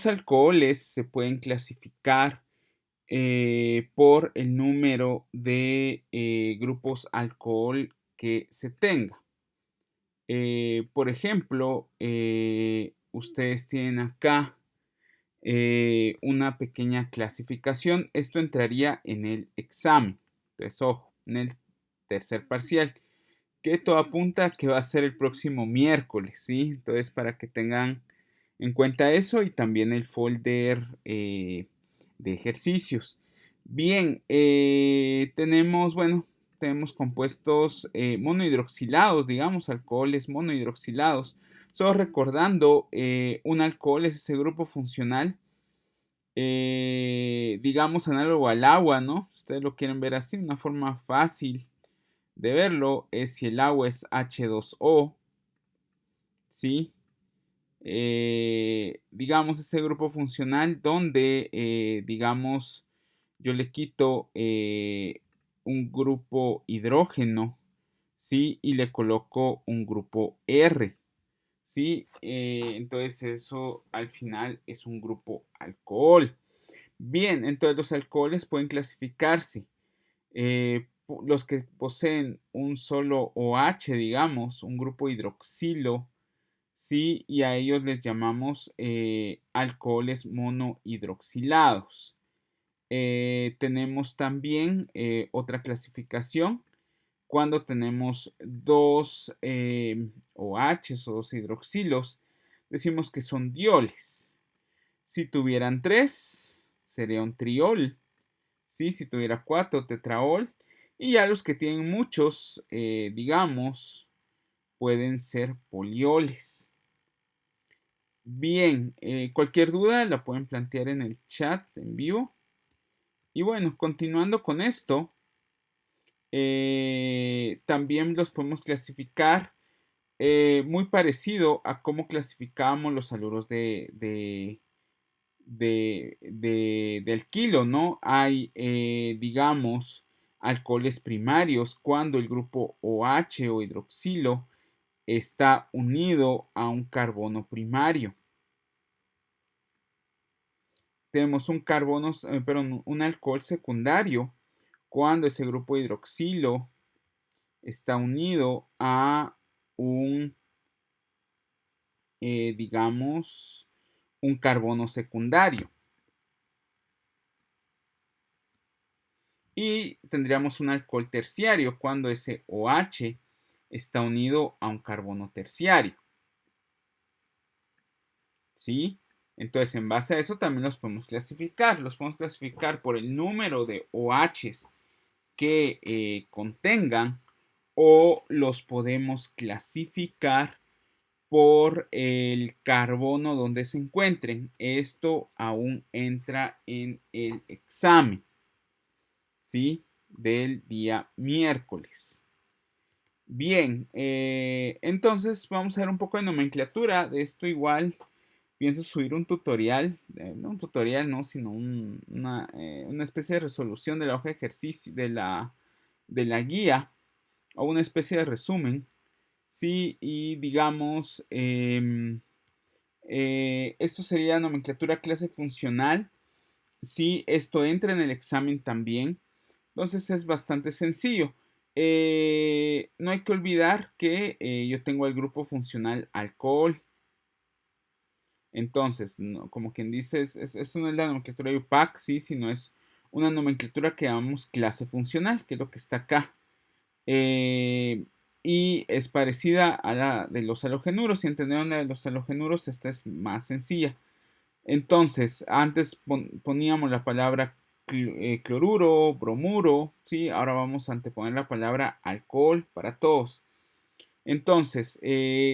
alcoholes se pueden clasificar por el número de grupos alcohol que se tenga. Por ejemplo, ustedes tienen acá una pequeña clasificación. Esto entraría en el examen. Entonces, ojo, en el tercer parcial, que todo apunta a que va a ser el próximo miércoles, ¿sí? Entonces, para que tengan en cuenta eso y también el folder de ejercicios. Bien, tenemos compuestos monohidroxilados, digamos, alcoholes monohidroxilados. Solo recordando, un alcohol es ese grupo funcional, digamos, análogo al agua, ¿no? Ustedes lo quieren ver así, una forma fácil de verlo es si el agua es H2O, ¿sí? Digamos, ese grupo funcional donde, digamos, yo le quito un grupo hidrógeno, ¿sí? Y le coloco un grupo R, ¿sí? Entonces eso al final es un grupo alcohol. Bien, entonces los alcoholes pueden clasificarse. Los que poseen un solo OH, digamos, un grupo hidroxilo, ¿sí? Y a ellos les llamamos alcoholes monohidroxilados. Tenemos también otra clasificación cuando tenemos dos OHs o dos hidroxilos, decimos que son dioles. Si tuvieran tres, sería un triol. ¿Sí? Si tuviera cuatro, tetraol. Y ya los que tienen muchos, digamos, pueden ser polioles. Bien, cualquier duda la pueden plantear en el chat en vivo. Y bueno, continuando con esto, también los podemos clasificar muy parecido a cómo clasificábamos los haluros del kilo, ¿no? Hay, digamos, alcoholes primarios cuando el grupo OH o hidroxilo está unido a un carbono primario. Tenemos un carbono, perdón, un alcohol secundario cuando ese grupo hidroxilo está unido a un, digamos, un carbono secundario. Y tendríamos un alcohol terciario cuando ese OH está unido a un carbono terciario. ¿Sí? Entonces, en base a eso también los podemos clasificar. Los podemos clasificar por el número de OHs que contengan, o los podemos clasificar por el carbono donde se encuentren. Esto aún entra en el examen, ¿sí? Del día miércoles. Bien, entonces vamos a ver un poco de nomenclatura de esto. Igual pienso subir un tutorial, no un tutorial, no, sino una especie de resolución de la hoja de ejercicio, de la guía, o una especie de resumen, ¿sí? Y digamos, esto sería nomenclatura clase funcional, ¿sí? Esto entra en el examen también. Entonces es bastante sencillo. No hay que olvidar que yo tengo el grupo funcional alcohol. Entonces, como quien dice, eso no es la nomenclatura de UPAC, sí, sino es una nomenclatura que llamamos clase funcional, que es lo que está acá. Y es parecida a la de los halogenuros. Si entendieron la de los halogenuros, esta es más sencilla. Entonces, antes poníamos la palabra cloruro, bromuro, ¿sí? Ahora vamos a anteponer la palabra alcohol para todos. Entonces,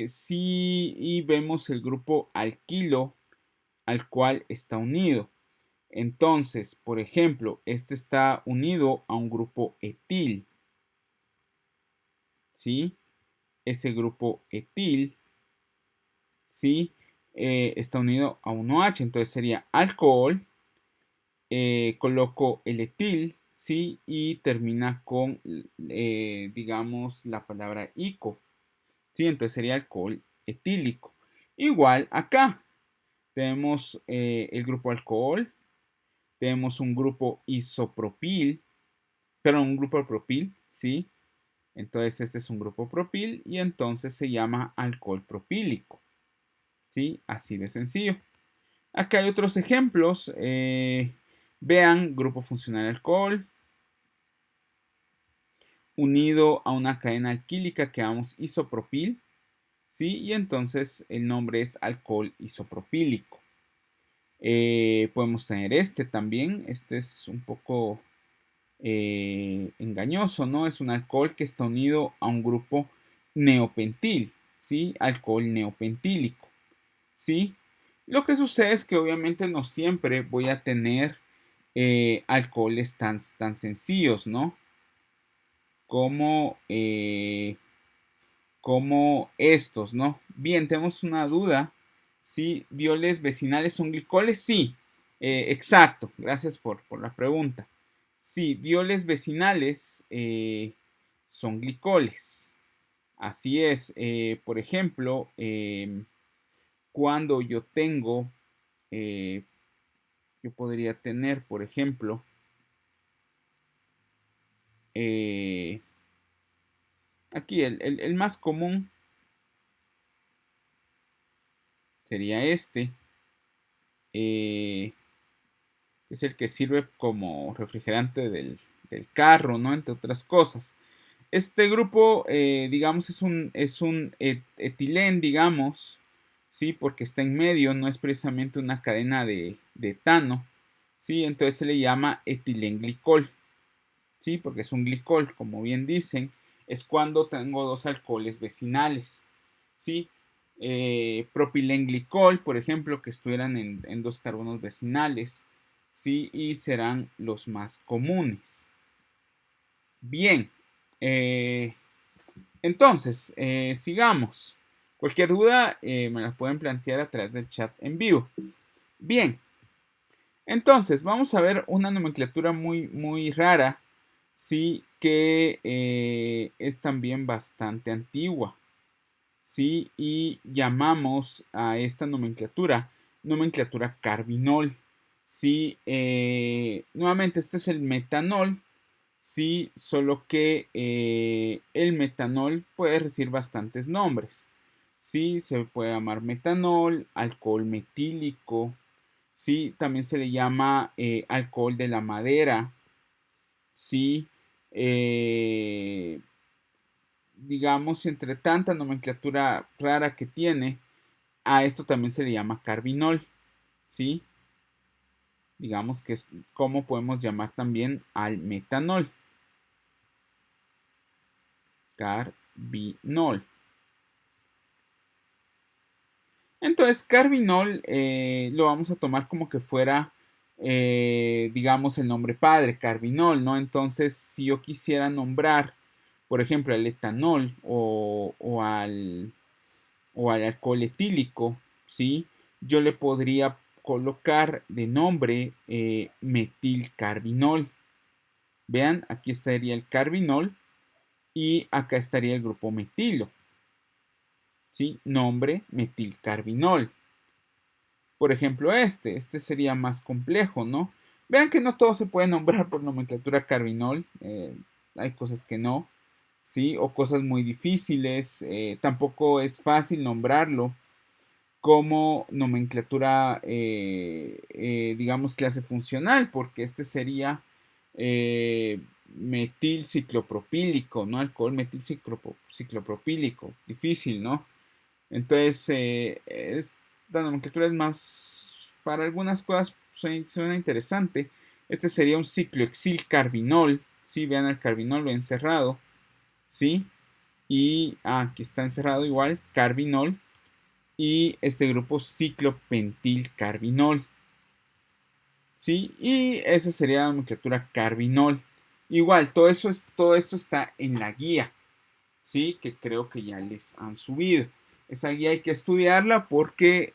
si vemos el grupo alquilo al cual está unido. Entonces, por ejemplo, este está unido a un grupo etil, ¿sí? Ese grupo etil, ¿sí? Está unido a un OH, entonces sería alcohol, coloco el etil, ¿sí? Y termina con, digamos, la palabra ico, ¿sí? Entonces sería alcohol etílico. Igual acá, Tenemos el grupo alcohol, tenemos un grupo isopropil, perdón, un grupo propil, ¿sí? Entonces este es un grupo propil y entonces se llama alcohol propílico, ¿sí? Así de sencillo. Acá hay otros ejemplos. Vean, grupo funcional alcohol, unido a una cadena alquílica que llamamos isopropil, ¿sí? Y entonces el nombre es alcohol isopropílico. Podemos tener este también. Este es un poco engañoso, ¿no? Es un alcohol que está unido a un grupo neopentil, ¿sí? Alcohol neopentílico, ¿sí? Lo que sucede es que obviamente no siempre voy a tener alcoholes tan sencillos, ¿no? Como, como estos, ¿no? Bien, tenemos una duda. Si dioles vecinales son glicoles, sí, exacto, gracias por la pregunta. Sí, dioles vecinales son glicoles. Así es, por ejemplo, cuando yo tengo, eh, yo podría tener, por ejemplo, eh, aquí el más común sería este, que es el que sirve como refrigerante del carro, ¿no? Entre otras cosas. Este grupo, digamos, es un etilén, digamos, ¿sí? Porque está en medio, no es precisamente una cadena de etano, ¿sí? Entonces se le llama etilenglicol, ¿sí? Porque es un glicol, como bien dicen, es cuando tengo dos alcoholes vecinales, ¿sí? Propilenglicol, por ejemplo, que estuvieran en dos carbonos vecinales, ¿sí? Y serán los más comunes. Bien, entonces, sigamos. Cualquier duda me la pueden plantear a través del chat en vivo. Bien, entonces vamos a ver una nomenclatura muy rara, sí, que es también bastante antigua, sí, y llamamos a esta nomenclatura carbinol, sí. Nuevamente este es el metanol. Sí, solo que el metanol puede recibir bastantes nombres. Sí, se puede llamar metanol, alcohol metílico. Sí, también se le llama alcohol de la madera. Sí, eh, digamos, entre tanta nomenclatura rara que tiene, a esto también se le llama carbinol. Sí, digamos que es como podemos llamar también al metanol. Carbinol. Entonces, carbinol lo vamos a tomar como que fuera, digamos, el nombre padre, carbinol, ¿no? Entonces, si yo quisiera nombrar, por ejemplo, el etanol o al alcohol etílico, ¿sí? Yo le podría colocar de nombre metilcarbinol. Vean, aquí estaría el carbinol y acá estaría el grupo metilo, ¿sí? Nombre metilcarbinol. Por ejemplo, este sería más complejo, ¿no? Vean que no todo se puede nombrar por nomenclatura carbinol, hay cosas que no, ¿sí? O cosas muy difíciles, tampoco es fácil nombrarlo como nomenclatura, digamos, clase funcional, porque este sería metilciclopropílico, ¿no? Alcohol metilciclopropílico, difícil, ¿no? Entonces, la nomenclatura es más, para algunas cosas suena interesante. Este sería un ciclohexilcarbinol, ¿sí? Vean el carbinol, lo he encerrado, ¿sí? Y aquí está encerrado igual, carbinol. Y este grupo ciclopentilcarbinol, ¿sí? Y esa sería la nomenclatura carbinol. Igual, todo esto está en la guía, ¿sí? Que creo que ya les han subido. Esa guía hay que estudiarla porque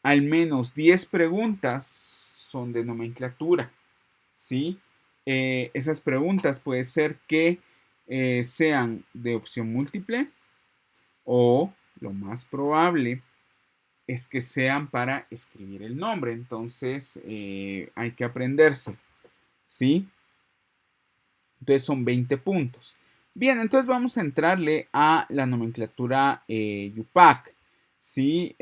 al menos 10 preguntas son de nomenclatura, ¿sí? Esas preguntas puede ser que sean de opción múltiple o lo más probable es que sean para escribir el nombre. Entonces hay que aprenderse, ¿sí? Entonces son 20 puntos. Bien, entonces vamos a entrarle a la nomenclatura UPAC, ¿sí?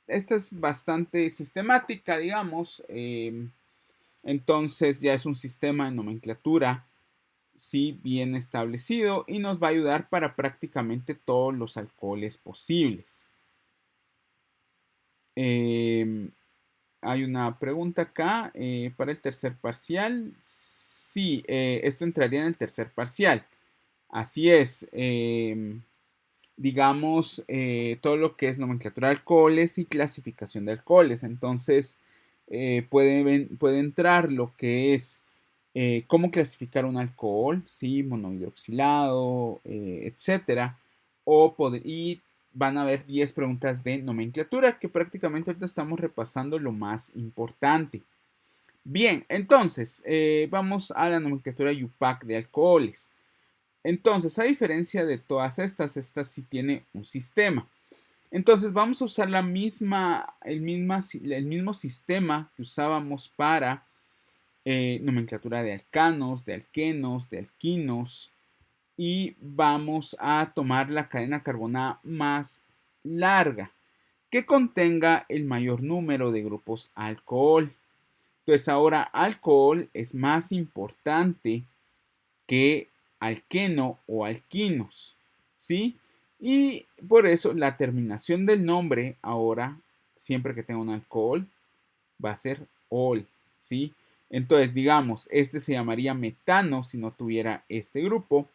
Esta es bastante sistemática, digamos. Entonces ya es un sistema de nomenclatura, sí, bien establecido y nos va a ayudar para prácticamente todos los alcoholes posibles. Hay una pregunta acá para el tercer parcial. Sí, esto entraría en el tercer parcial. Así es. Digamos, todo lo que es nomenclatura de alcoholes y clasificación de alcoholes. Entonces, puede entrar lo que es cómo clasificar un alcohol, ¿sí? Monohidroxilado, etcétera. Y van a haber 10 preguntas de nomenclatura que prácticamente ahorita estamos repasando lo más importante. Bien, entonces, vamos a la nomenclatura UPAC de alcoholes. Entonces, a diferencia de todas estas, esta sí tiene un sistema. Entonces, vamos a usar el mismo sistema que usábamos para nomenclatura de alcanos, de alquenos, de alquinos. Y vamos a tomar la cadena carbonada más larga, que contenga el mayor número de grupos alcohol. Entonces, ahora alcohol es más importante que alqueno o alquinos, ¿sí? Y por eso la terminación del nombre ahora, siempre que tenga un alcohol, va a ser ol, ¿sí? Entonces, digamos, este se llamaría metano si no tuviera este grupo.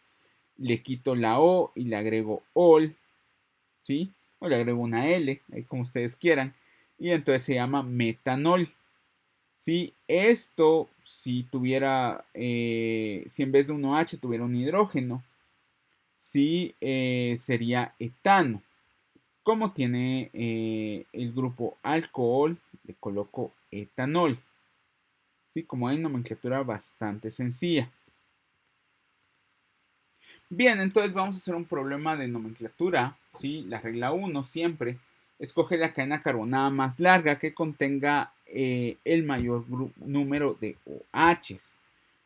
Le quito la O y le agrego ol, ¿sí? O le agrego una L, ahí como ustedes quieran. Y entonces se llama metanol. Si esto, si tuviera, si en vez de un OH tuviera un hidrógeno, sí sería etano. Como tiene el grupo alcohol, le coloco etanol. ¿Sí? Como hay nomenclatura bastante sencilla. Bien, entonces vamos a hacer un problema de nomenclatura. ¿Sí? La regla 1 siempre. Escoge la cadena carbonada más larga que contenga el mayor número de OHs.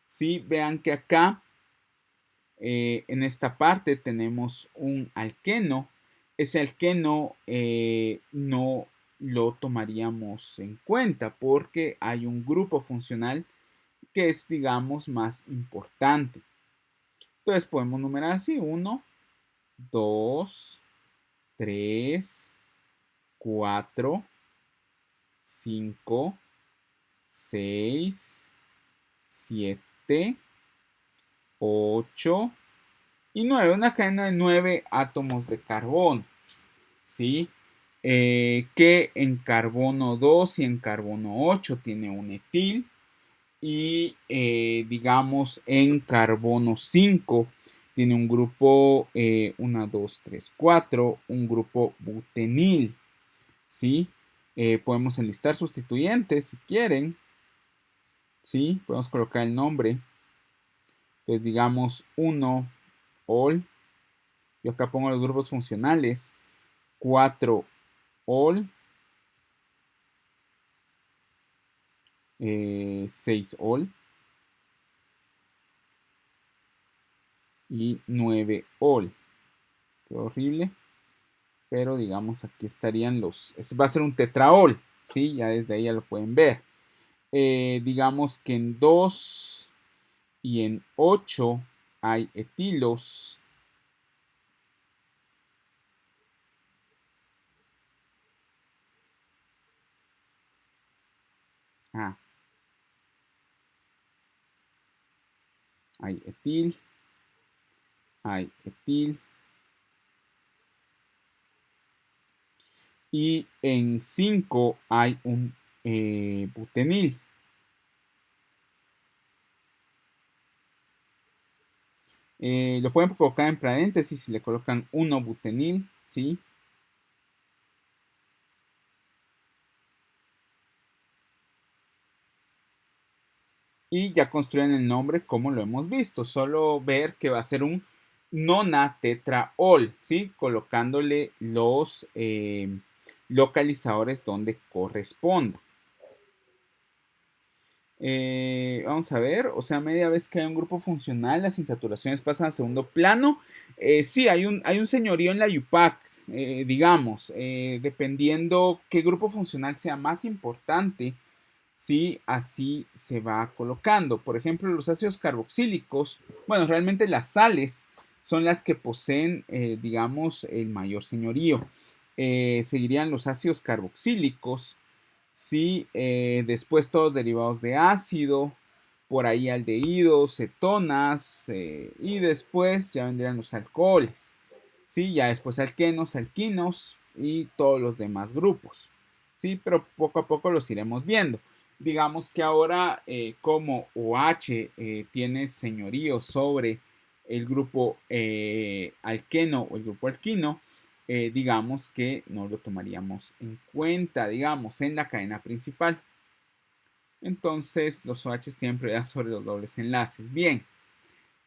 ¿Sí? Vean que acá en esta parte tenemos un alqueno. Ese alqueno no lo tomaríamos en cuenta porque hay un grupo funcional que es, digamos, más importante. Entonces podemos numerar así: 1, 2, 3, 4, 5, 6, 7, 8 y 9. Una cadena de 9 átomos de carbono, ¿sí? Que en carbono 2 y en carbono 8 tiene un etil. Y digamos en carbono 5 tiene un grupo 1, 2, 3, 4, un grupo butenil, ¿sí? Podemos enlistar sustituyentes si quieren, ¿sí? Podemos colocar el nombre. Entonces digamos 1 ol. Yo acá pongo los grupos funcionales. 4 ol. 6 ol. Y 9 ol. Qué horrible. Pero digamos aquí estarían va a ser un tetraol, ¿sí? Ya desde ahí ya lo pueden ver. Digamos que en 2 y en 8 hay etilos. Ah, hay etil, hay etil. Y en 5 hay un butenil. Lo pueden colocar en paréntesis si le colocan 1 butenil, ¿sí? Y ya construyen el nombre como lo hemos visto. Solo ver que va a ser un nonatetraol, ¿sí? Colocándole los localizadores donde corresponda. Vamos a ver, o sea, media vez que hay un grupo funcional, las insaturaciones pasan a segundo plano. Sí, hay un señorío en la UPAC, digamos, dependiendo qué grupo funcional sea más importante, sí, así se va colocando. Por ejemplo, los ácidos carboxílicos, bueno, realmente las sales son las que poseen, digamos, el mayor señorío. Seguirían los ácidos carboxílicos, sí, después todos derivados de ácido, por ahí aldehídos, cetonas, y después ya vendrían los alcoholes, sí, ya después alquenos, alquinos y todos los demás grupos, sí, pero poco a poco los iremos viendo. Digamos que ahora, como OH tiene señorío sobre el grupo alqueno o el grupo alquino, digamos que no lo tomaríamos en cuenta, digamos, en la cadena principal. Entonces, los OH tienen prioridad sobre los dobles enlaces. Bien,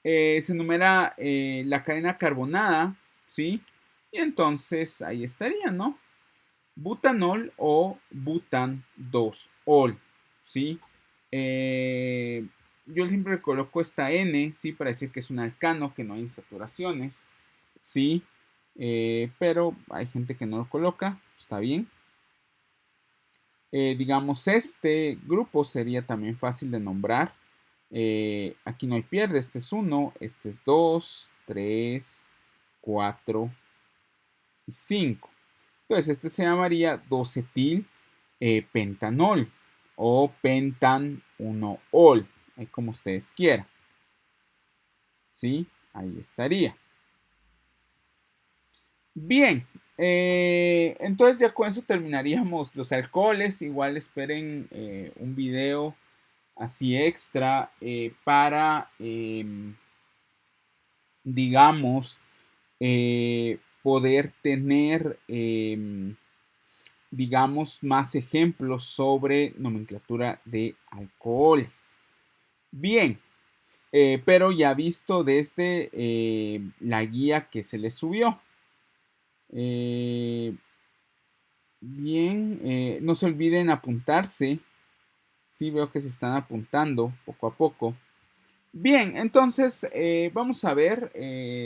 se enumera la cadena carbonada, ¿sí? Y entonces ahí estaría, ¿no? Butanol o butan 2-ol, ¿sí? Yo siempre coloco esta N, ¿sí? Para decir que es un alcano, que no hay saturaciones, ¿sí? Pero hay gente que no lo coloca, está bien. Digamos, este grupo sería también fácil de nombrar. Aquí no hay pierde, este es 1, este es 2, 3, 4 y 5. Entonces, este se llamaría 2-etil pentanol o pentan 1-ol, ahí como ustedes quieran. ¿Sí? Ahí estaría. Bien, entonces ya con eso terminaríamos los alcoholes. Igual esperen un video así extra para, digamos, poder tener, digamos, más ejemplos sobre nomenclatura de alcoholes. Bien, pero ya visto desde la guía que se les subió. Bien, no se olviden apuntarse. Sí, veo que se están apuntando poco a poco. Bien, entonces vamos a ver,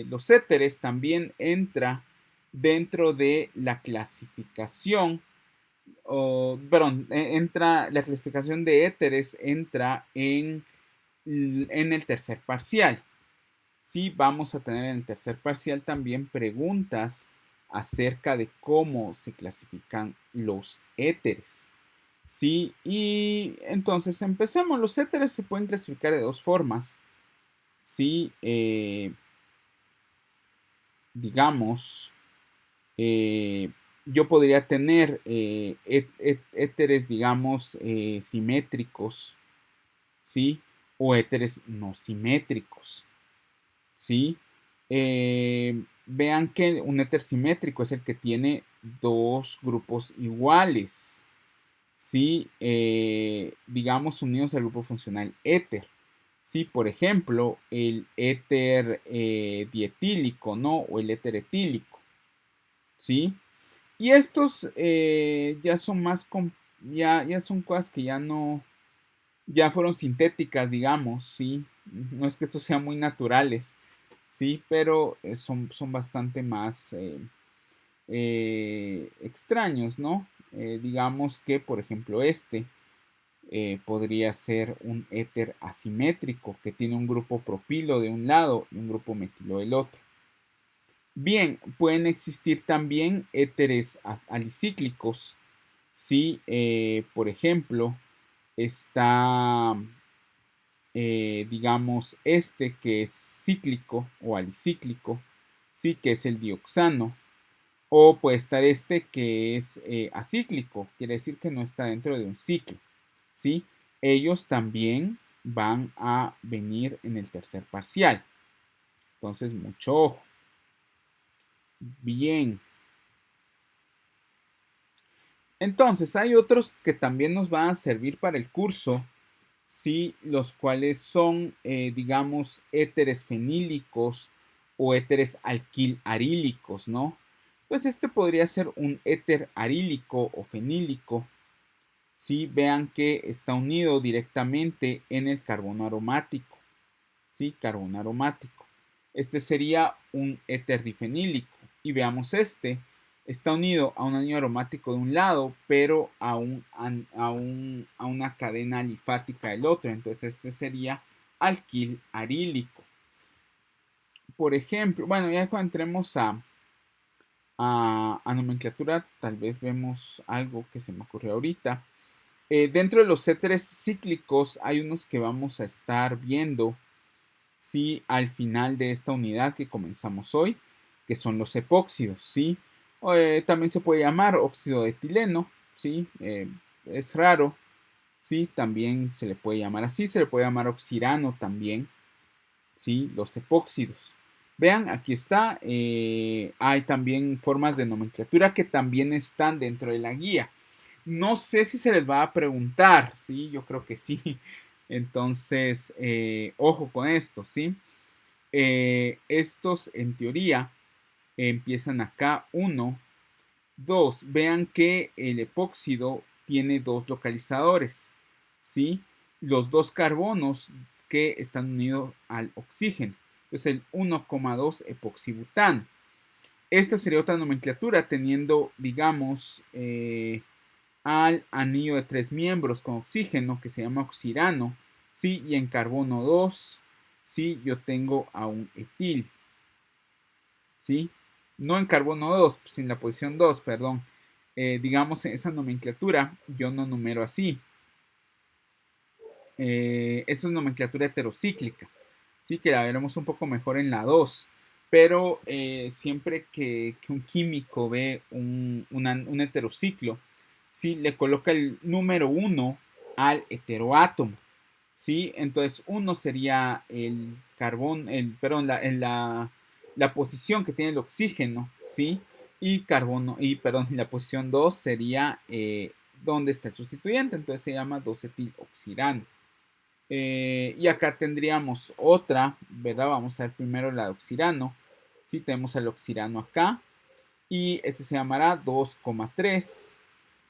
los éteres también entra dentro de la clasificación, perdón, entra, la clasificación de éteres entra en el tercer parcial. Sí, vamos a tener en el tercer parcial también preguntas acerca de cómo se clasifican los éteres. Sí, y entonces empecemos. Los éteres se pueden clasificar de dos formas. Sí, digamos, eh, yo podría tener éteres, digamos, simétricos, ¿sí? O éteres no simétricos, ¿sí? Vean que un éter simétrico es el que tiene dos grupos iguales, ¿sí? Digamos, unidos al grupo funcional éter. Sí, por ejemplo, el éter dietílico, ¿no? O el éter etílico, ¿sí? Y estos ya son más, ya son cosas que ya no, ya fueron sintéticas, digamos, ¿sí? No es que estos sean muy naturales, ¿sí? Pero son bastante más extraños, ¿no? Digamos que, por ejemplo, este podría ser un éter asimétrico que tiene un grupo propilo de un lado y un grupo metilo del otro. Bien, pueden existir también éteres alicíclicos. Si, por ejemplo, está, digamos, este que es cíclico o alicíclico, sí, que es el dioxano. O puede estar este que es acíclico, quiere decir que no está dentro de un ciclo. ¿Sí? Ellos también van a venir en el tercer parcial. Entonces, mucho ojo. Bien. Entonces, hay otros que también nos van a servir para el curso, ¿sí? Los cuales son, digamos, éteres fenílicos o éteres alquil-arílicos, ¿no? Pues este podría ser un éter arílico o fenílico. ¿Sí? Vean que está unido directamente en el carbono aromático. ¿Sí? Carbono aromático. Este sería un éter difenílico. Y veamos este. Está unido a un anillo aromático de un lado, pero a una cadena alifática del otro. Entonces este sería alquil arílico. Por ejemplo, bueno, ya cuando entremos a nomenclatura, tal vez vemos algo que se me ocurrió ahorita. Dentro de los éteres cíclicos hay unos que vamos a estar viendo, ¿sí? Al final de esta unidad que comenzamos hoy, que son los epóxidos, ¿sí? También se puede llamar óxido de etileno, ¿sí? Es raro, ¿sí? También se le puede llamar así, se le puede llamar oxirano también, ¿sí? Los epóxidos. Vean, aquí está, hay también formas de nomenclatura que también están dentro de la guía. No sé si se les va a preguntar, ¿sí? Yo creo que sí. Entonces, ojo con esto, ¿sí? Estos, en teoría, empiezan acá 1, 2. Vean que el epóxido tiene dos localizadores, ¿sí? Los dos carbonos que están unidos al oxígeno. Entonces, el 1,2 epoxibutano. Esta sería otra nomenclatura teniendo, digamos, al anillo de 3 miembros con oxígeno que se llama oxirano, ¿sí? Y en carbono 2, ¿sí? Yo tengo a un etil, ¿sí? No en carbono 2, pues en la posición 2, perdón. Digamos, esa nomenclatura yo no numero así. Esa es nomenclatura heterocíclica, ¿sí? Que la veremos un poco mejor en la 2. Pero siempre que un químico ve un heterociclo, ¿sí? Le coloca el número 1 al heteroátomo, ¿sí? Entonces 1 sería el carbón, perdón, la posición que tiene el oxígeno, ¿sí? Y carbono, y perdón, la posición 2 sería donde está el sustituyente, entonces se llama 2-etilo-oxirano. Y acá tendríamos otra, ¿verdad? Vamos a ver primero la de oxirano. ¿Sí? Tenemos el oxirano acá. Y este se llamará 2,3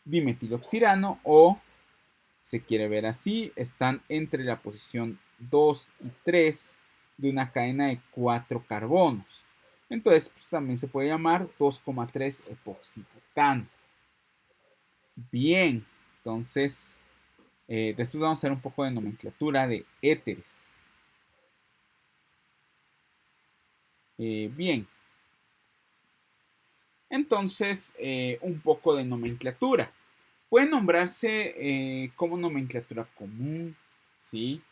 dimetiloxirano o se quiere ver así, están entre la posición 2 y 3 de una cadena de 4 carbonos. Entonces, pues, también se puede llamar 2,3 epoxibutano. Bien, entonces, después vamos a hacer un poco de nomenclatura de éteres. Bien, entonces, un poco de nomenclatura. Puede nombrarse como nomenclatura común, ¿sí?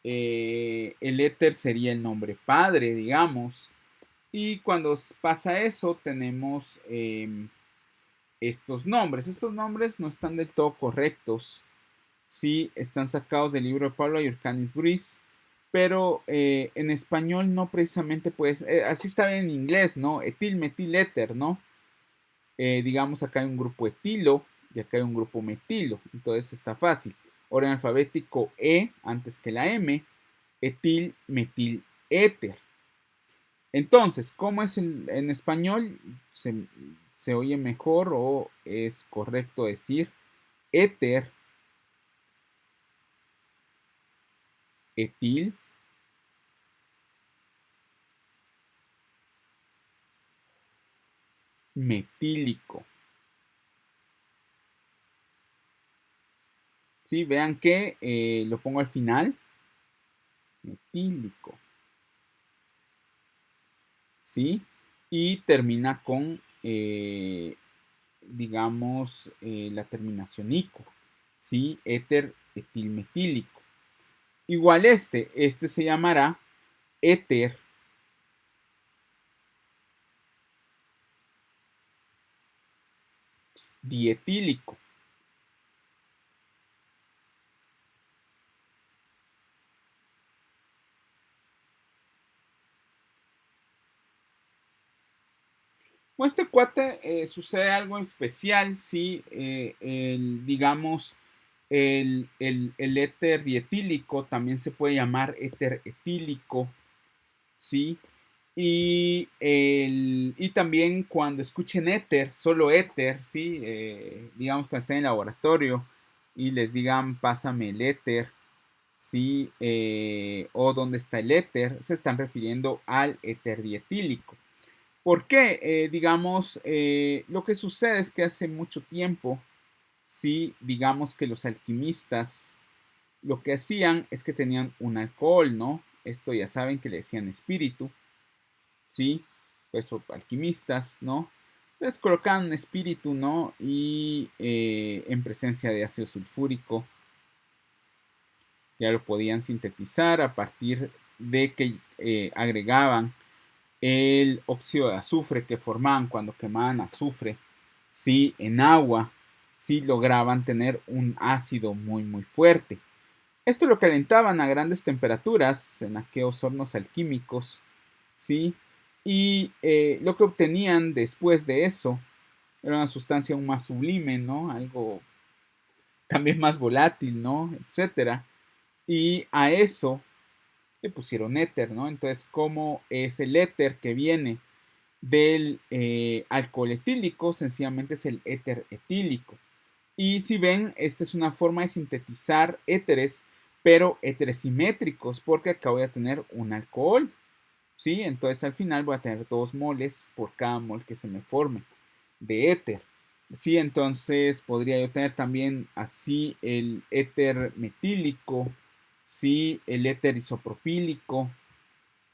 El éter sería el nombre padre, digamos. Y cuando pasa eso, tenemos estos nombres. Estos nombres no están del todo correctos. Sí, están sacados del libro de Pablo Ayurcanis Briz, pero en español no precisamente, pues, así está bien en inglés, ¿no? Etil, metil, éter, ¿no? Digamos, acá hay un grupo etilo y acá hay un grupo metilo. Entonces está fácil. Orden alfabético E antes que la M. Etil, metil, éter. Entonces, ¿cómo es en español? ¿Se oye mejor o es correcto decir éter, etil, metílico? ¿Sí? Vean que lo pongo al final. Metílico. ¿Sí? Y termina con, digamos, la terminación ico. ¿Sí? Éter etilmetílico. Igual este se llamará éter dietílico. Con este cuate sucede algo especial, sí, digamos, el éter dietílico también se puede llamar éter etílico, sí, Y también cuando escuchen éter, solo éter, ¿sí? Digamos cuando estén en el laboratorio y les digan, pásame el éter, ¿sí? O dónde está el éter, se están refiriendo al éter dietílico. ¿Por qué? Digamos, lo que sucede es que hace mucho tiempo, ¿sí? Digamos que los alquimistas lo que hacían es que tenían un alcohol, ¿no? Esto ya saben que le decían espíritu, ¿sí? Pues alquimistas, ¿no? Entonces colocaban un espíritu, ¿no? Y en presencia de ácido sulfúrico, ya lo podían sintetizar a partir de que agregaban el óxido de azufre que formaban cuando quemaban azufre, ¿sí? En agua, ¿sí? Lograban tener un ácido muy, muy fuerte. Esto lo calentaban a grandes temperaturas en aquellos hornos alquímicos, ¿sí? Y lo que obtenían después de eso era una sustancia aún más sublime, ¿no? Algo también más volátil, ¿no? Etcétera. Y a eso le pusieron éter, ¿no? Entonces, ¿cómo es el éter que viene del alcohol etílico? Sencillamente es el éter etílico. Y si ven, esta es una forma de sintetizar éteres, pero éteres simétricos, porque acá voy a tener un alcohol, ¿sí? Entonces al final voy a tener 2 moles por cada mol que se me forme de éter. Sí, entonces podría yo tener también así el éter metílico, sí, el éter isopropílico,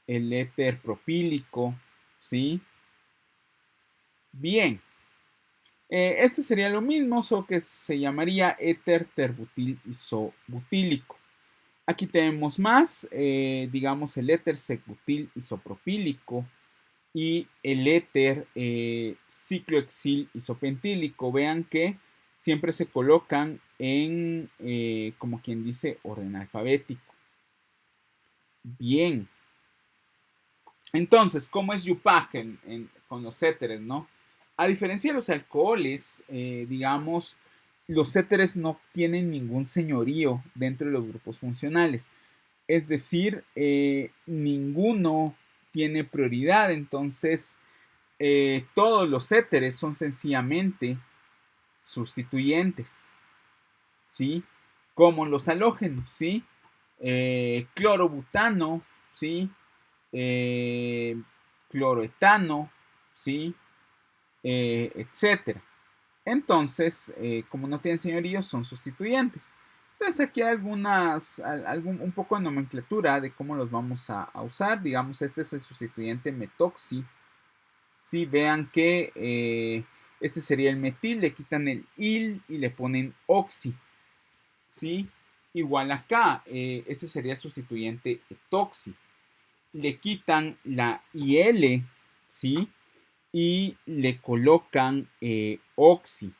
el éter propílico, ¿sí? Bien, este sería lo mismo, solo que se llamaría éter terbutil isobutílico. Aquí tenemos más, digamos el éter secbutil isopropílico y el éter ciclohexil isopentílico. Vean que siempre se colocan en, como quien dice, orden alfabético. Bien. Entonces, ¿cómo es Yupac con los éteres, no? A diferencia de los alcoholes, digamos, los éteres no tienen ningún señorío dentro de los grupos funcionales. Es decir, ninguno tiene prioridad. Entonces, todos los éteres son sencillamente sustituyentes, ¿sí? Como los halógenos, ¿sí? Clorobutano, ¿sí? Eh, cloroetano, ¿sí? Etcétera. Entonces, como no tienen señoríos, son sustituyentes. Entonces aquí hay un poco de nomenclatura de cómo los vamos a usar. Digamos, este es el sustituyente metoxi. Sí, vean que este sería el metil, le quitan el il y le ponen oxi. ¿Sí? Igual acá, este sería el sustituyente etoxi. Le quitan la IL, ¿sí? Y le colocan oxi.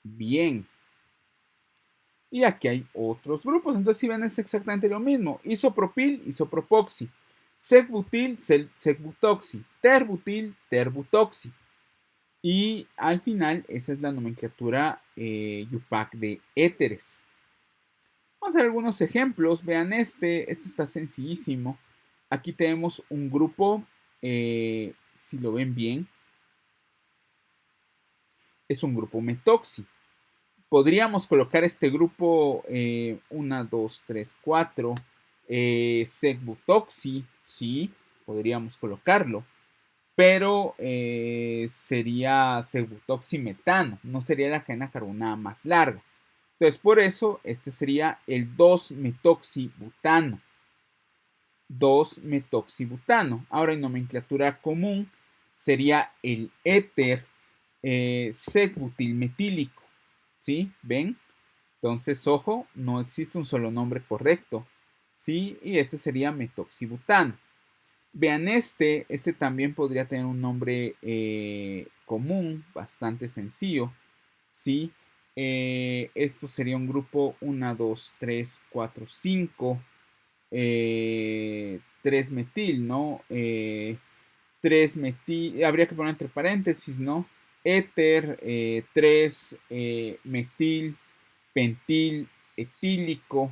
Bien. Y aquí hay otros grupos. Entonces, si ven, es exactamente lo mismo. Isopropil, isopropoxi. Secbutil, secbutoxi. Terbutil, terbutoxi. Y al final, esa es la nomenclatura Yupac de éteres. Vamos a ver algunos ejemplos. Vean este está sencillísimo. Aquí tenemos un grupo, si lo ven bien, es un grupo metoxi. Podríamos colocar este grupo 1, 2, 3, 4, secbutoxi, sí, podríamos colocarlo, pero sería secbutoximetano, no sería la cadena carbonada más larga. Entonces, por eso, este sería el 2-metoxibutano. 2-metoxibutano. Ahora, en nomenclatura común, sería el éter secbutilmetílico. ¿Sí? ¿Ven? Entonces, ojo, no existe un solo nombre correcto. ¿Sí? Y este sería metoxibutano. Vean este también podría tener un nombre común, bastante sencillo. ¿Sí? Esto sería un grupo 1, 2, 3, 4, 5, 3 metil, ¿no? 3 metil, habría que poner entre paréntesis, ¿no? Éter, 3 metil, pentil, etílico,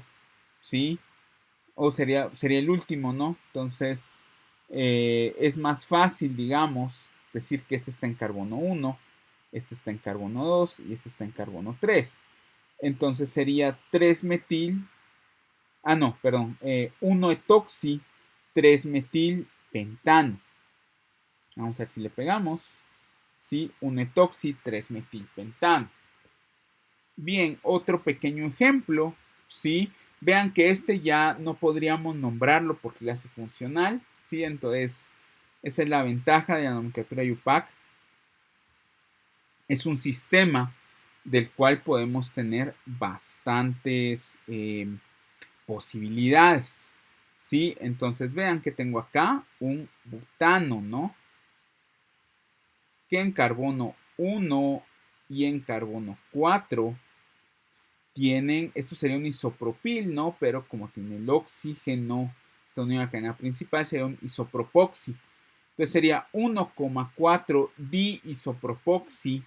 ¿sí? o sería el último, ¿no? Entonces, es más fácil, digamos, decir que este está en carbono 1, este está en carbono 2 y este está en carbono 3. Entonces sería 3-metil, no, perdón, 1-etoxi, 3-metilpentano. Vamos a ver si le pegamos. ¿Sí? 1-etoxi, 3-metilpentano. Bien, otro pequeño ejemplo, ¿sí? Vean que este ya no podríamos nombrarlo por clase funcional, ¿sí? Entonces, esa es la ventaja de la nomenclatura UPAC. Es un sistema del cual podemos tener bastantes posibilidades, ¿sí? Entonces, vean que tengo acá un butano, ¿no? Que en carbono 1 y en carbono 4 tienen, esto sería un isopropil, ¿no? Pero como tiene el oxígeno, esta unión a la cadena principal sería un isopropoxi. Entonces sería 1,4 diisopropoxi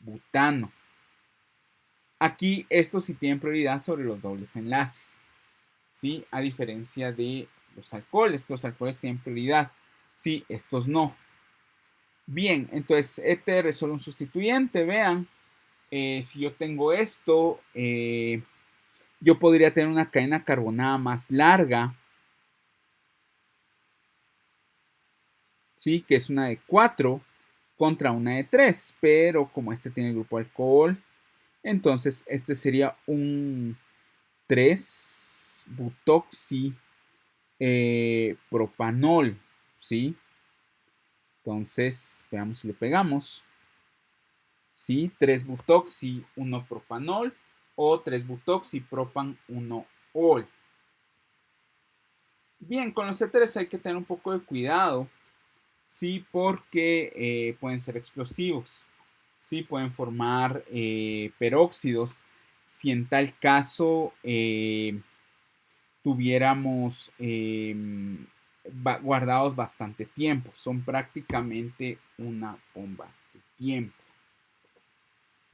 butano. Aquí estos sí tienen prioridad sobre los dobles enlaces, ¿sí? A diferencia de los alcoholes, que los alcoholes tienen prioridad, ¿sí? Estos no. Bien, entonces éter es solo un sustituyente, vean. Si yo tengo esto, yo podría tener una cadena carbonada más larga, ¿sí? Que es una de 4 contra una de 3, pero como este tiene el grupo alcohol, entonces este sería un 3-butoxi propanol, ¿sí? Entonces, veamos si le pegamos, ¿sí? 3-butoxi 1-propanol o 3-butoxi propan 1-ol. Bien, con los éteres hay que tener un poco de cuidado, sí, porque pueden ser explosivos, sí, pueden formar peróxidos. Si en tal caso tuviéramos guardados bastante tiempo, son prácticamente una bomba de tiempo.